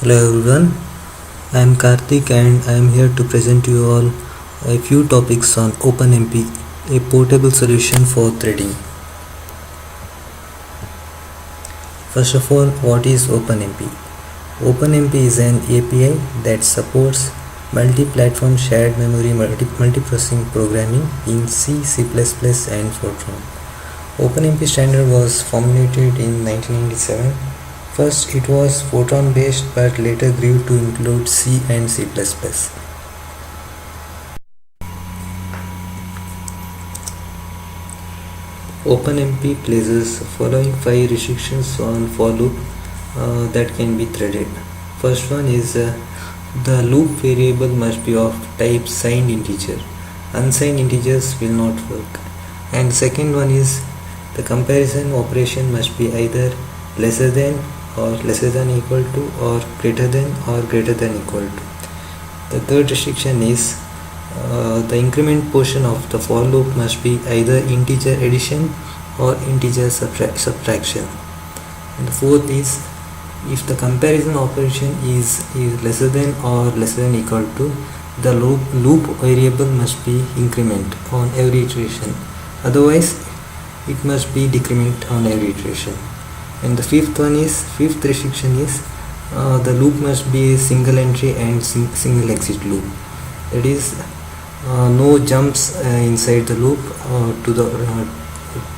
Hello everyone, I am Karthik and I am here to present you all a few topics on OpenMP, a portable solution for threading. First of all, what is OpenMP? OpenMP is an API that supports multi-platform shared memory multiprocessing programming in C, C++ and Fortran. OpenMP standard was formulated in 1997. First it was Fortran based but later grew to include C and C++. OpenMP places following 5 restrictions on for loop that can be threaded. First one is the loop variable must be of type signed integer. Unsigned integers will not work. And second one is the comparison operation must be either lesser than or lesser than equal to or greater than equal to. The third restriction is the increment portion of the for loop must be either integer addition or integer subtraction. And the fourth is if the comparison operation is lesser than or lesser than equal to, the loop variable must be increment on every iteration, otherwise it must be decrement on every iteration. And the fifth restriction is the loop must be a single entry and single exit loop, that is no jumps inside the loop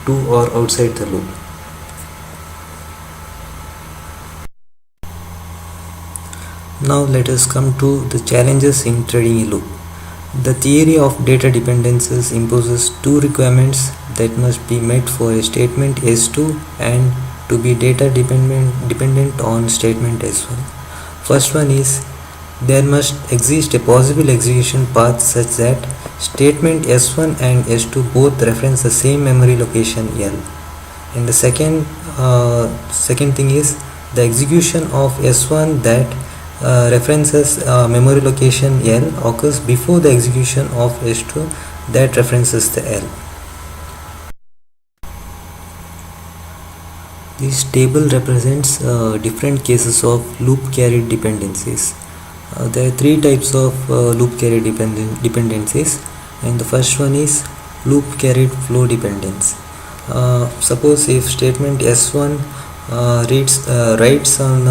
to or outside the loop. Now let us come to the challenges in threading a loop. The theory of data dependencies imposes two requirements that must be met for a statement S2 and to be data dependent on statement S1. First one is there must exist a possible execution path such that statement S1 and S2 both reference the same memory location L. And the second thing is the execution of S1 that references memory location L occurs before the execution of S2 that references the L. This table represents different cases of loop carried dependencies. There are three types of loop carried dependencies, and the first one is loop carried flow dependence. Suppose if statement S1 writes on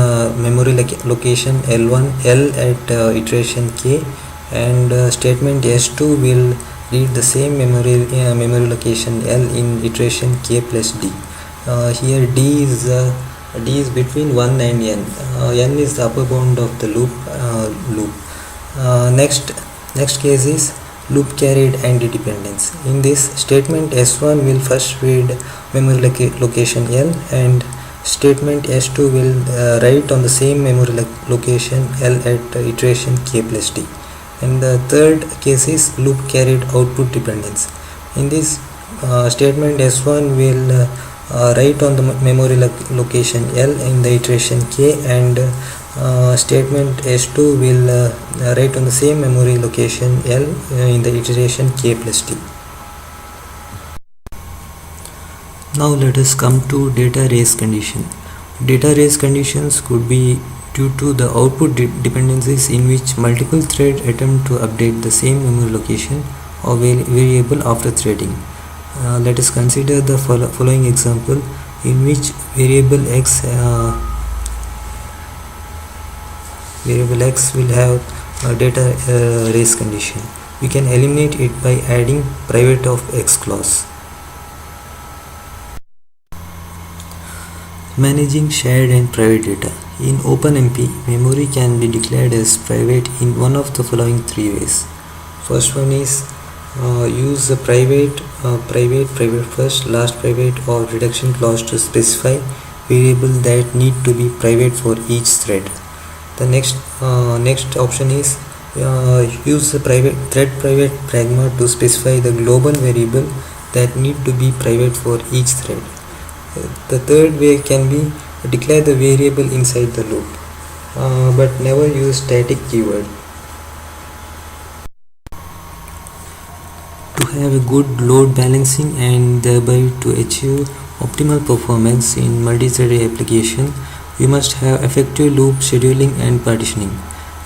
memory location L1 L at iteration k, and statement S2 will read the same memory location L in iteration k plus d. Here d is between 1 and n. N is the upper bound of the loop. Next case is loop carried anti-dependence. In this, statement S1 will first read memory location L, and statement S2 will write on the same memory location L at iteration k plus d. And the third case is loop carried output dependence. In this, statement S1 will write on the memory location L in the iteration k, and statement S2 will write on the same memory location L in the iteration k plus d. Now let us come to data race condition. Data race conditions could be due to the output dependencies in which multiple threads attempt to update the same memory location or variable after threading. Let us consider the following example in which variable x will have a data race condition. We can eliminate it by adding private of x clause. Managing shared and private data. In OpenMP, memory can be declared as private in one of the following three ways. First one is use the private first, last private or reduction clause to specify variable that need to be private for each thread. The next option is use the thread private pragma to specify the global variable that need to be private for each thread. The third way can be declare the variable inside the loop, but never use static keyword. To have a good load balancing and thereby to achieve optimal performance in multi-threaded application, You must have effective loop scheduling and partitioning.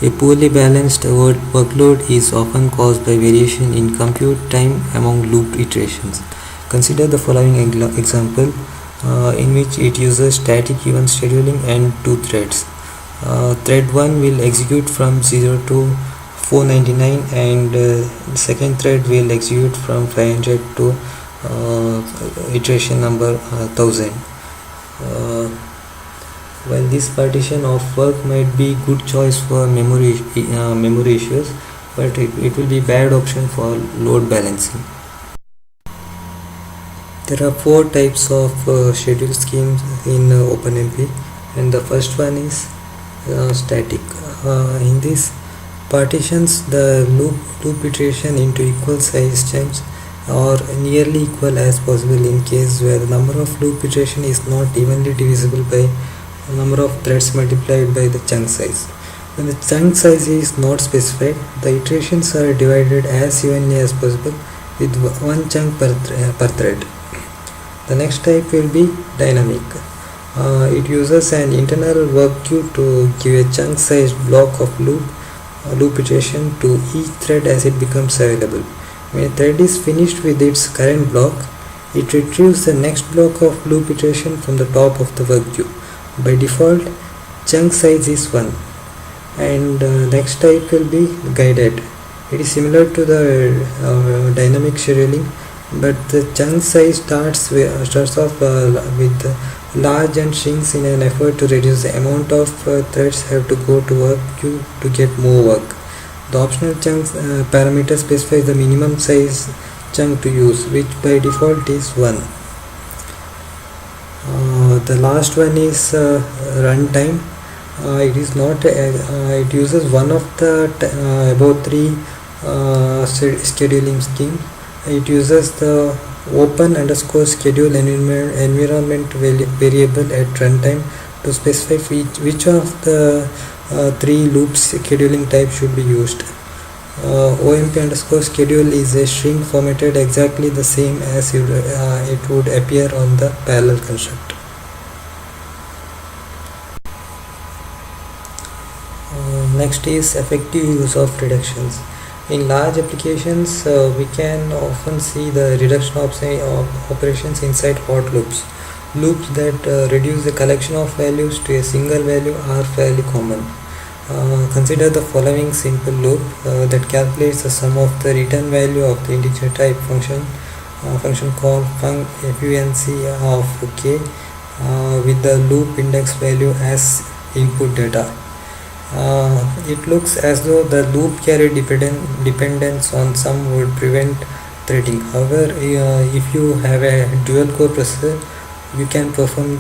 A poorly balanced workload is often caused by variation in compute time among loop iterations. Consider the following example in which it uses static event scheduling and two threads. Thread 1 will execute from 0 to 499 and second thread will execute from 500 to iteration number 1000. While this partition of work might be good choice for memory issues, but it will be bad option for load balancing. There are four types of schedule schemes in OpenMP, and the first one is static. In this partitions the loop iteration into equal size chunks or nearly equal as possible in case where the number of loop iteration is not evenly divisible by the number of threads multiplied by the chunk size. When the chunk size is not specified, the iterations are divided as evenly as possible with one chunk per thread. The next type will be dynamic. It uses an internal work queue to give a chunk sized block of loop iteration to each thread as it becomes available. When a thread is finished with its current block, it retrieves the next block of loop iteration from the top of the work queue. By default, chunk size is 1. And next type will be guided. It is similar to the dynamic scheduling, but the chunk size starts off with large and shrinks in an effort to reduce the amount of threads have to go to work queue to get more work. The optional chunks parameter specifies the minimum size chunk to use, which by default is 1. The last one is runtime. It is not it uses one of the about three scheduling scheme. It uses the open underscore schedule environment variable at runtime to specify which of the three loops scheduling type should be used. OMP underscore schedule is a string formatted exactly the same as it would appear on the parallel construct. Next is effective use of reductions. In large applications, we can often see the reduction operations inside hot loops. Loops that reduce the collection of values to a single value are fairly common. Consider the following simple loop that calculates the sum of the return value of the integer type function called func of k with the loop index value as input data. It looks as though the loop carry dependence on sum would prevent threading. However, if you have a dual core processor, you can perform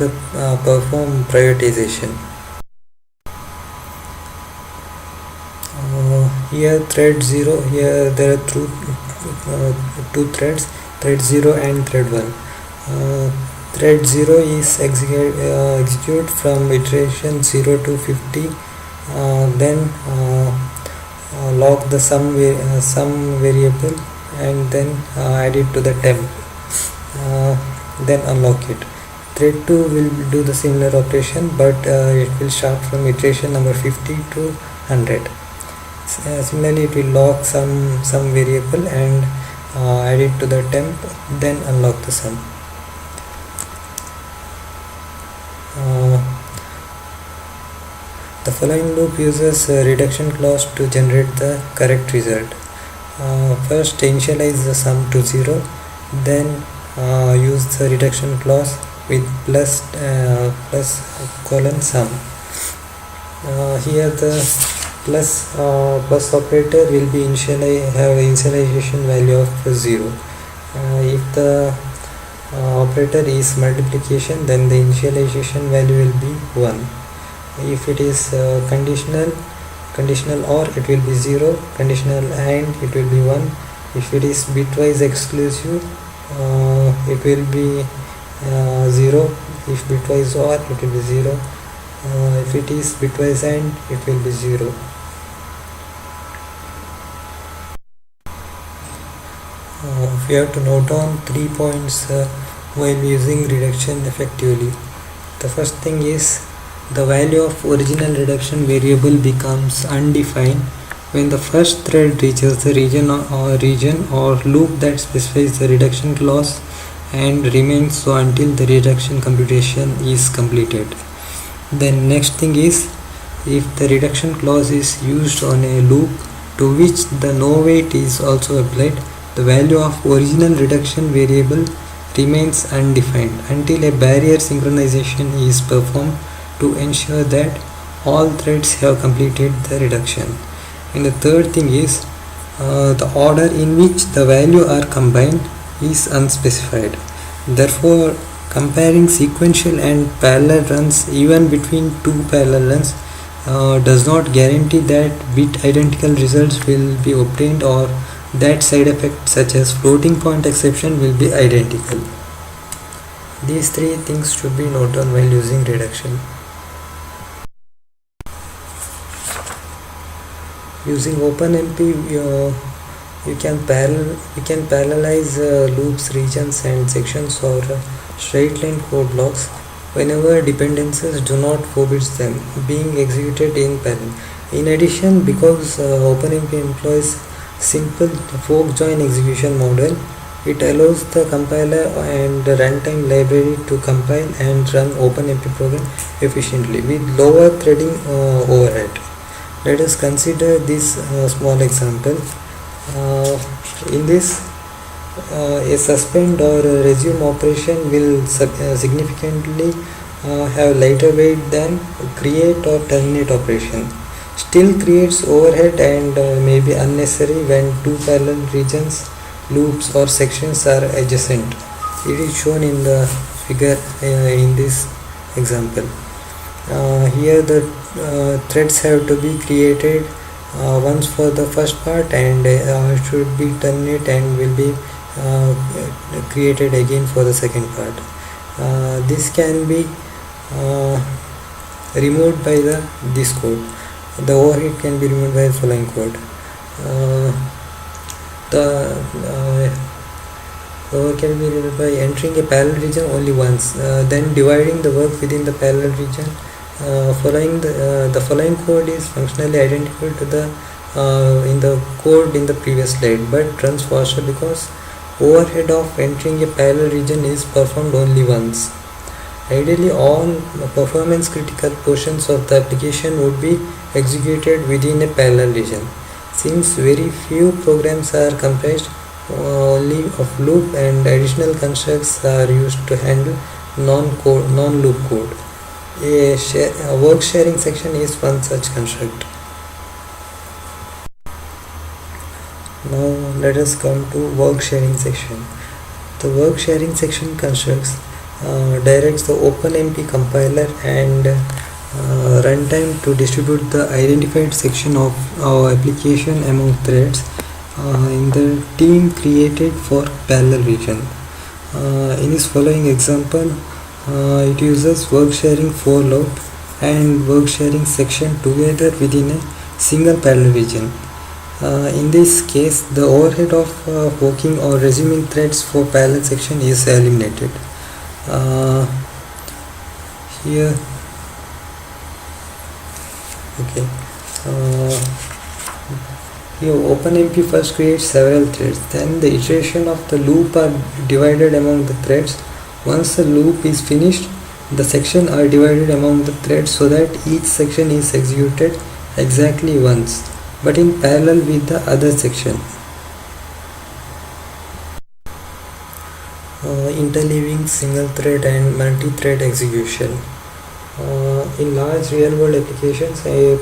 prioritization. Here thread 0, here there are two threads, thread 0 and thread 1. Thread 0 is execute from iteration 0 to 50, then log the sum variable and then add it to the temp, then unlock it. Thread 2 will do the similar operation, but it will start from iteration number 50 to 100. Similarly, it will log some variable and add it to the temp, then unlock the sum. The following loop uses a reduction clause to generate the correct result. First initialize the sum to 0, then use the reduction clause with plus colon sum. Here the plus operator will be have initialization value of 0. If the operator is multiplication, then the initialization value will be 1. If it is conditional OR, it will be 0, conditional AND, it will be 1. If it is bitwise exclusive, it will be 0. If bitwise OR, it will be 0. If it is bitwise AND, it will be 0. We have to note down 3 points while using reduction effectively. The first thing is The value of original reduction variable becomes undefined when the first thread reaches the region or loop that specifies the reduction clause and remains so until the reduction computation is completed. Then next thing is, if the reduction clause is used on a loop to which the no wait is also applied, the value of original reduction variable remains undefined until a barrier synchronization is performed to ensure that all threads have completed the reduction. And the third thing is, the order in which the value are combined is unspecified. Therefore, comparing sequential and parallel runs even between two parallel runs does not guarantee that bit identical results will be obtained or that side effects such as floating point exception will be identical. These three things should be noted on while using reduction. Using OpenMP, you can parallelize loops, regions, and sections or straight line code blocks whenever dependencies do not forbid them being executed in parallel. In addition, because OpenMP employs simple fork join execution model, it allows the compiler and the runtime library to compile and run OpenMP program efficiently with lower threading overhead. Let us consider this small example. In this, a suspend or a resume operation will significantly have lighter weight than create or terminate operation. Still creates overhead and may be unnecessary when two parallel regions, loops or sections are adjacent. It is shown in the figure in this example. Here the threads have to be created once for the first part and should be terminate and will be created again for the second part. This can be removed by this code. The overhead can be removed by the following code. The work can be removed by entering a parallel region only once, then dividing the work within the parallel region. The following code is functionally identical to the in the code in the previous slide, but runs faster because overhead of entering a parallel region is performed only once. Ideally, all performance critical portions of the application would be executed within a parallel region. Since very few programs are comprised only of loop and additional constructs are used to handle non-loop code. A work sharing section is one such construct. Now let us come to work sharing section. The work sharing section constructs directs the OpenMP compiler and runtime to distribute the identified section of our application among threads in the team created for parallel region. In this following example, it uses work sharing for loop and work sharing section together within a single parallel region. In this case, the overhead of forking or resuming threads for parallel section is eliminated. Here, okay. Here OpenMP first creates several threads, then the iteration of the loop are divided among the threads. Once the loop is finished, the section are divided among the threads so that each section is executed exactly once, but in parallel with the other section. Interleaving single thread and multi-thread execution. In large real-world applications, a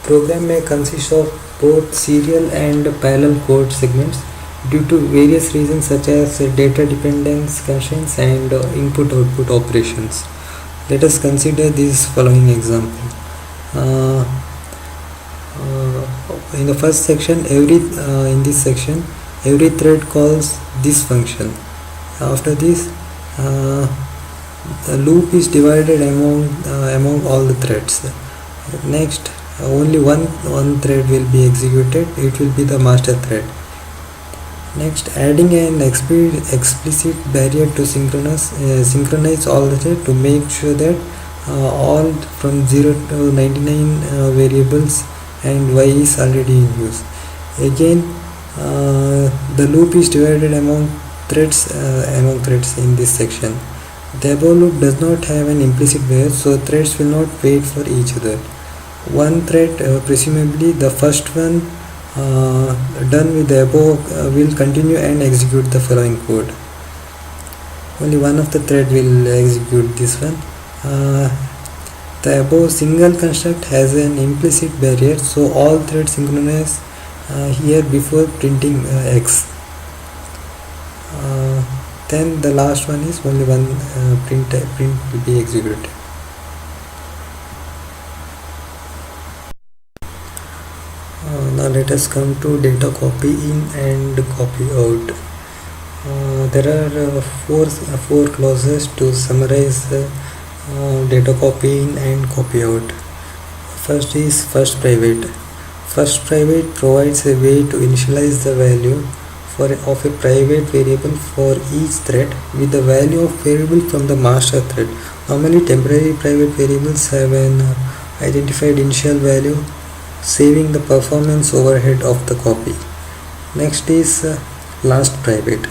program may consist of both serial and parallel code segments due to various reasons such as data dependence constraints and input-output operations. Let us consider this following example. In the first section, in this section, every thread calls this function. After this, the loop is divided among all the threads. Next, only one thread will be executed. It will be the master thread. Next, adding an explicit barrier to synchronize all the threads to make sure that all from 0 to 99 variables, and y is already in use. Again, the loop is divided among threads in this section. The above loop does not have an implicit wait, so threads will not wait for each other. One thread, presumably the first one done with the above, will continue and execute the following code. Only one of the thread will execute this one. The above single construct has an implicit barrier, so all threads synchronize here before printing X. Then the last one is only one print will be executed. Now let us come to data copy in and copy out. There are four clauses to summarize data copy in and copy out. First is first private. First private provides a way to initialize the value of a private variable for each thread with the value of variable from the master thread. Normally temporary private variables have an identified initial value, saving the performance overhead of the copy. Next is last private.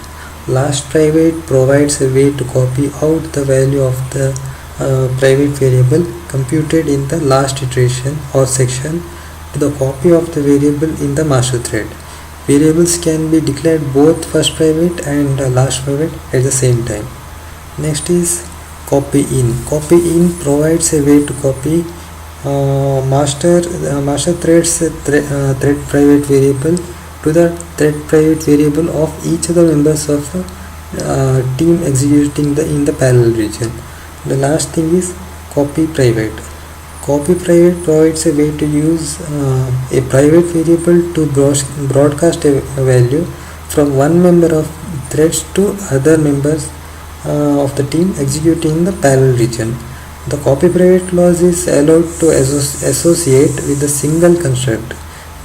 Last private provides a way to copy out the value of the private variable computed in the last iteration or section to the copy of the variable in the master thread. Variables can be declared both first private and last private at the same time. Next is copy in. Copy in provides a way to copy master thread's thread private variable to the thread private variable of each of the members of the team executing in the parallel region. The last thing is copy private. Copy private provides a way to use a private variable to broadcast a value from one member of threads to other members of the team executing in the parallel region. The copy private clause is allowed to associate with a single construct.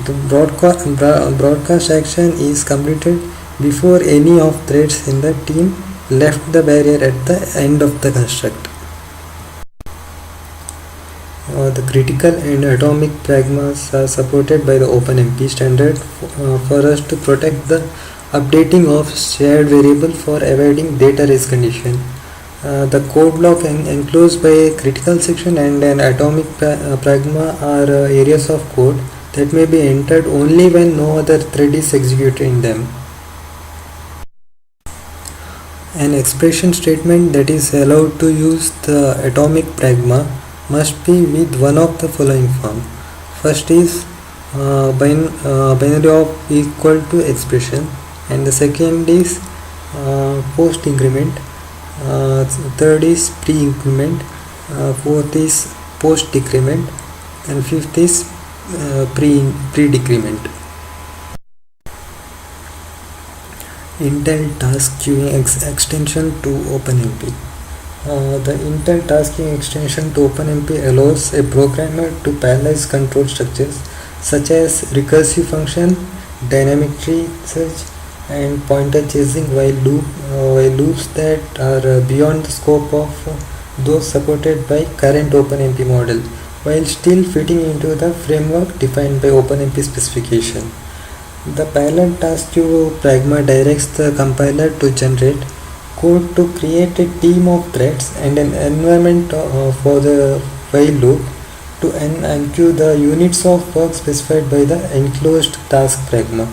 The broadcast action is completed before any of threads in the team left the barrier at the end of the construct. The critical and atomic pragmas are supported by the OpenMP standard for us to protect the updating of shared variable for avoiding data race condition. The code block enclosed by a critical section and an atomic pragma are areas of code that may be entered only when no other thread is executing them. An expression statement that is allowed to use the atomic pragma must be with one of the following form. First is binary of equal to expression, and the second is post increment, third is pre increment, fourth is post decrement, and fifth is pre decrement. Intel task queuing extension to OpenMP. The Intel task queuing extension to OpenMP allows a programmer to parallelize control structures such as recursive function, dynamic tree search, and pointer chasing while loops that are beyond the scope of those supported by current OpenMP model, while still fitting into the framework defined by OpenMP specification. The parallel task queue pragma directs the compiler to generate code to create a team of threads and an environment for the while loop to enqueue the units of work specified by the enclosed task pragma.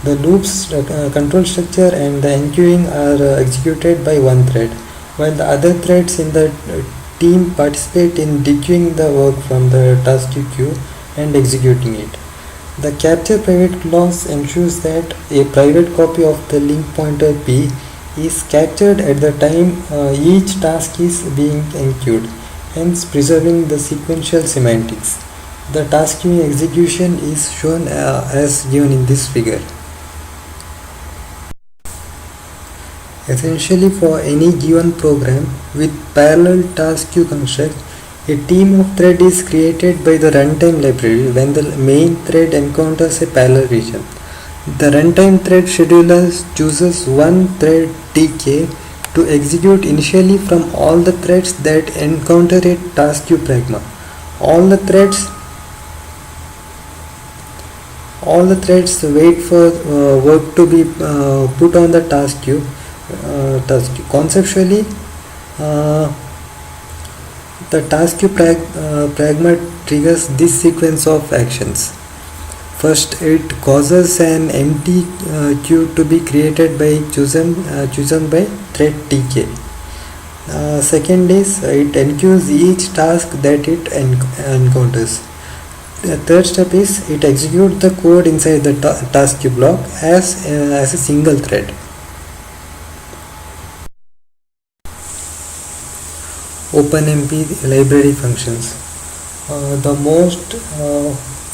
The loop's control structure and the enqueuing are executed by one thread, while the other threads in the team participate in dequeuing the work from the task queue and executing it. The capture private clause ensures that a private copy of the link pointer P is captured at the time each task is being enqueued, hence preserving the sequential semantics. The task queuing execution is shown as given in this figure. Essentially, for any given program with parallel task queue construct, a team of thread is created by the runtime library when the main thread encounters a parallel region. The runtime thread scheduler chooses one thread tk to execute initially from all the threads that encounter a task queue pragma. All the threads wait for work to be put on the task queue. Conceptually, the task queue pragma triggers this sequence of actions. First, it causes an empty queue to be created by chosen by thread tk. Second is it enqueues each task that it encounters. The third step is it executes the code inside the task queue block as a single thread. OpenMP library functions. The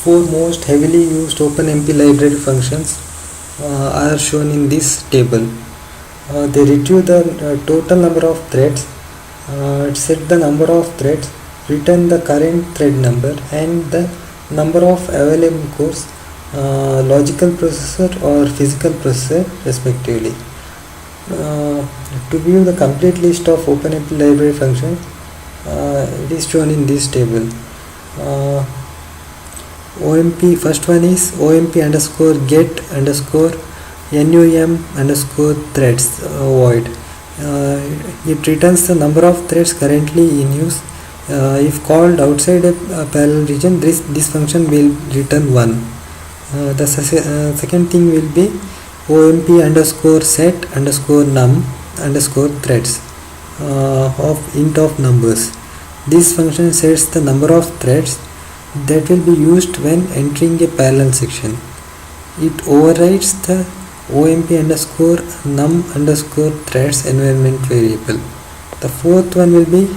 four most heavily used OpenMP library functions are shown in this table. They retrieve the total number of threads, set the number of threads, return the current thread number, and the number of available cores, logical processor or physical processor respectively. To view the complete list of OpenMP library functions, it is shown in this table. OMP, first one is OMP underscore get underscore NUM underscore threads void. It returns the number of threads currently in use. If called outside a parallel region, this function will return 1. The second thing will be OMP underscore set underscore num underscore threads of int of numbers. This function sets the number of threads that will be used when entering a parallel section. It overrides the OMP underscore num underscore threads environment variable. The fourth one will be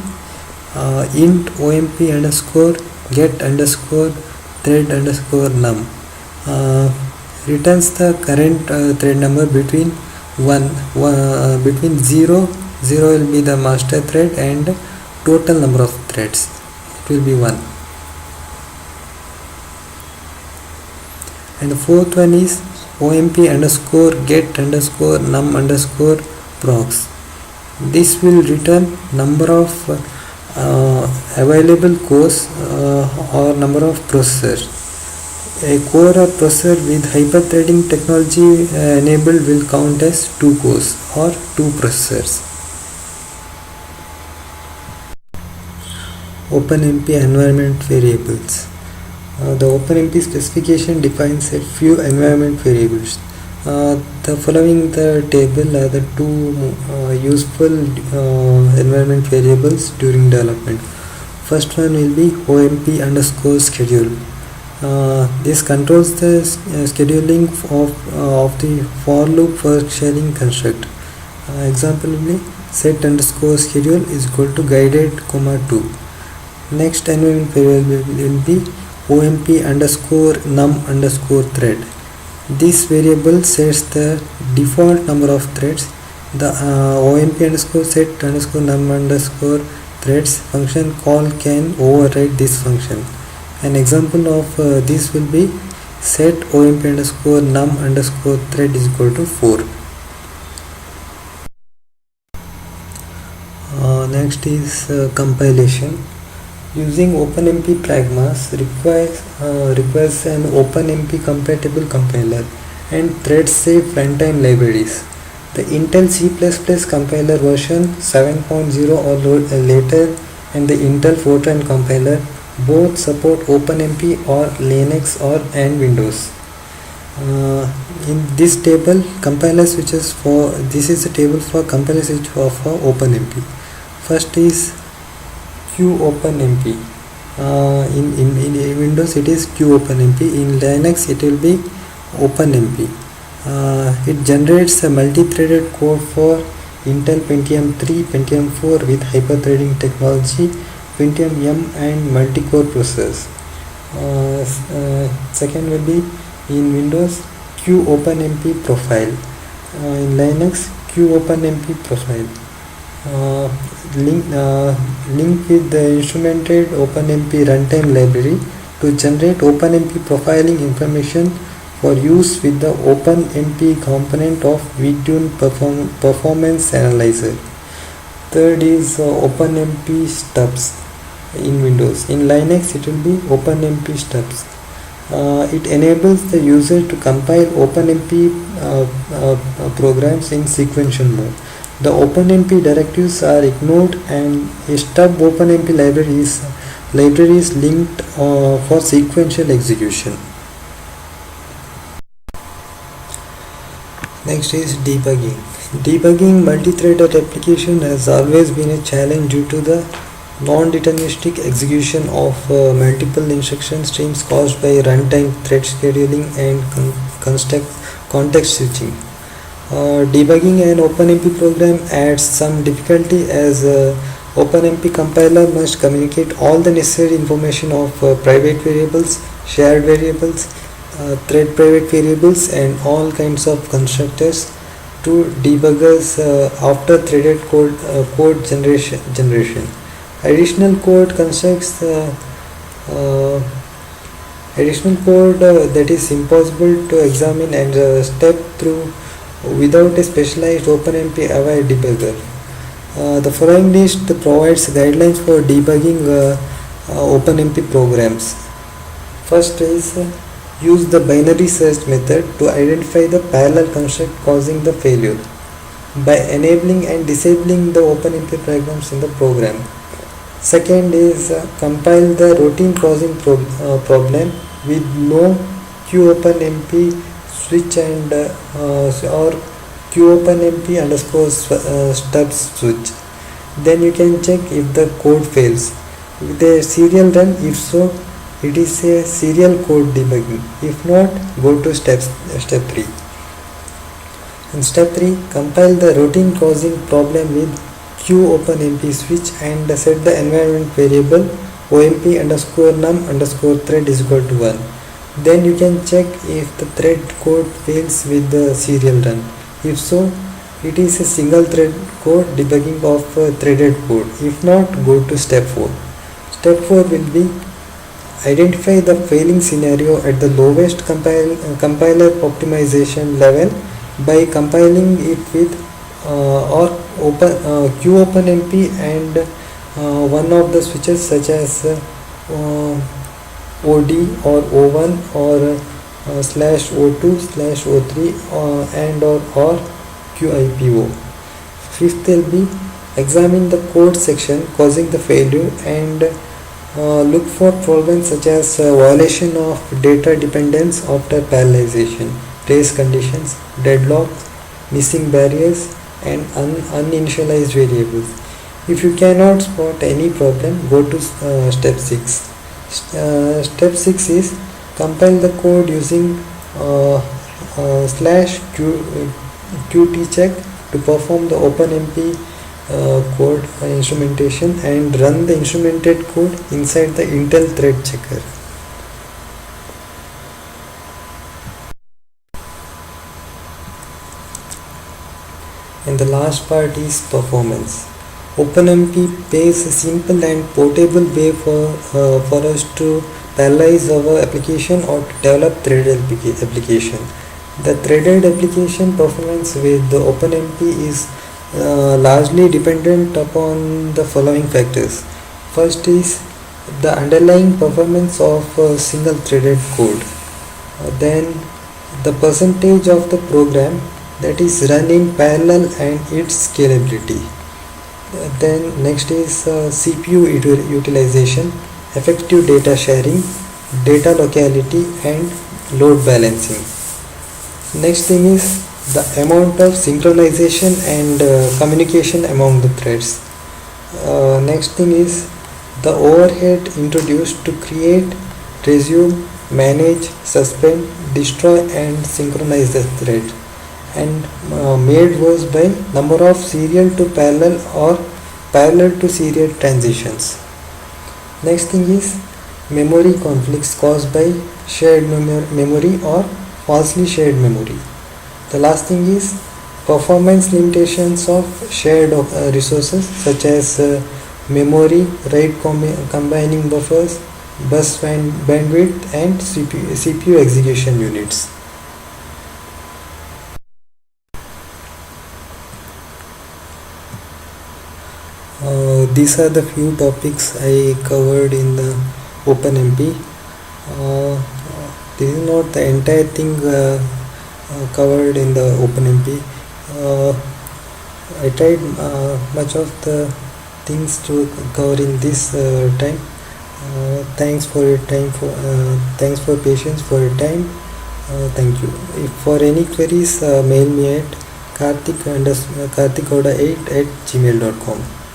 int OMP underscore get underscore thread underscore num. Returns the current thread number between 0 will be the master thread and total number of threads, it will be 1. And the fourth one is OMP underscore get underscore num underscore procs. This will return number of available cores or number of processors. A core or processor with hyperthreading technology enabled will count as 2 cores or 2 processors. OpenMP environment variables. The OpenMP specification defines a few environment variables. The following the table are the two useful environment variables during development. First one will be OMP underscore schedule. This controls the scheduling of the for loop for sharing construct. Example will be set underscore schedule is equal to guided 2. Next environment variable will be OMP underscore num underscore thread. This variable sets the default number of threads. The OMP underscore set underscore num underscore threads function call can override this function. An example of this will be set OMP underscore num underscore thread is equal to 4. Next is compilation. Using OpenMP pragmas requires an OpenMP compatible compiler and thread safe runtime libraries. The Intel C++ compiler version 7.0 or later and the Intel Fortran compiler both support OpenMP or Linux and Windows. In this table, compiler switches for this is a table for compiler switch for OpenMP. First is QOpenMP. In Windows it is QOpenMP. In Linux it will be OpenMP. It generates a multi-threaded code for Intel Pentium 3, Pentium 4 with hyper-threading technology, Pentium M and multi-core processors. Second will be in Windows QOpenMP profile. In Linux QOpenMP profile. Link with the instrumented OpenMP runtime library to generate OpenMP profiling information for use with the OpenMP component of vTune performance analyzer. Third is OpenMP stubs in Windows. In Linux, it will be OpenMP stubs. It enables the user to compile OpenMP programs in sequential mode. The OpenMP directives are ignored, and a stub OpenMP library is linked for sequential execution. Next is debugging. Debugging multi-threaded application has always been a challenge due to the non-deterministic execution of multiple instruction streams caused by runtime thread scheduling and context switching. Debugging an OpenMP program adds some difficulty, as OpenMP compiler must communicate all the necessary information of private variables, shared variables, thread private variables, and all kinds of constructors to debuggers after threaded code generation. Additional code constructs additional code that is impossible to examine and step through without a specialized OpenMP aware debugger. The following list provides guidelines for debugging OpenMP programs. First is use the binary search method to identify the parallel construct causing the failure by enabling and disabling the OpenMP programs in the program. Second is compile the routine causing problem with no QOpenMP switch and or QOpenMP underscore stubs switch. Then you can check if the code fails with a serial run. If so, it is a serial code debugging. If not, go to step 3. In step 3, compile the routine causing problem with QOpenMP switch and set the environment variable OMP underscore num underscore thread is equal to 1. Then you can check if the thread code fails with the serial run. If so, it is a single thread code debugging of threaded code. If not, go to step 4. Step 4 will be identify the failing scenario at the lowest compiler optimization level by compiling it with QOpenMP and one of the switches such as OD or O1 or /O2/O3 and or QIPO. Fifth will be examine the code section causing the failure and look for problems such as violation of data dependence after parallelization, race conditions, deadlock, missing barriers, and uninitialized variables. If you cannot spot any problem, go to step 6. Step 6 is compile the code using /qtcheck to perform the OpenMP code instrumentation and run the instrumented code inside the Intel thread checker. And the last part is performance. OpenMP paves a simple and portable way for us to parallelize our application or to develop threaded application. The threaded application performance with the OpenMP is largely dependent upon the following factors. First is the underlying performance of single threaded code. Then the percentage of the program that is run in parallel and its scalability. Then next is CPU utilization, effective data sharing, data locality, and load balancing. Next thing is the amount of synchronization and communication among the threads. Next thing is the overhead introduced to create, resume, manage, suspend, destroy, and synchronize the thread, and made worse by number of serial to parallel or parallel to serial transitions. Next thing is memory conflicts caused by shared memory or falsely shared memory. The last thing is performance limitations of shared resources such as memory, RAID combining buffers, bus bandwidth, and CPU execution units. these are the few topics I covered in the OpenMP. Uh, this is not the entire thing covered in the OpenMP. Uh, I tried much of the things to cover in this time. Thanks for your time. Thanks for patience for your time. Thank you. If for any queries, mail me at karthikauda8@gmail.com.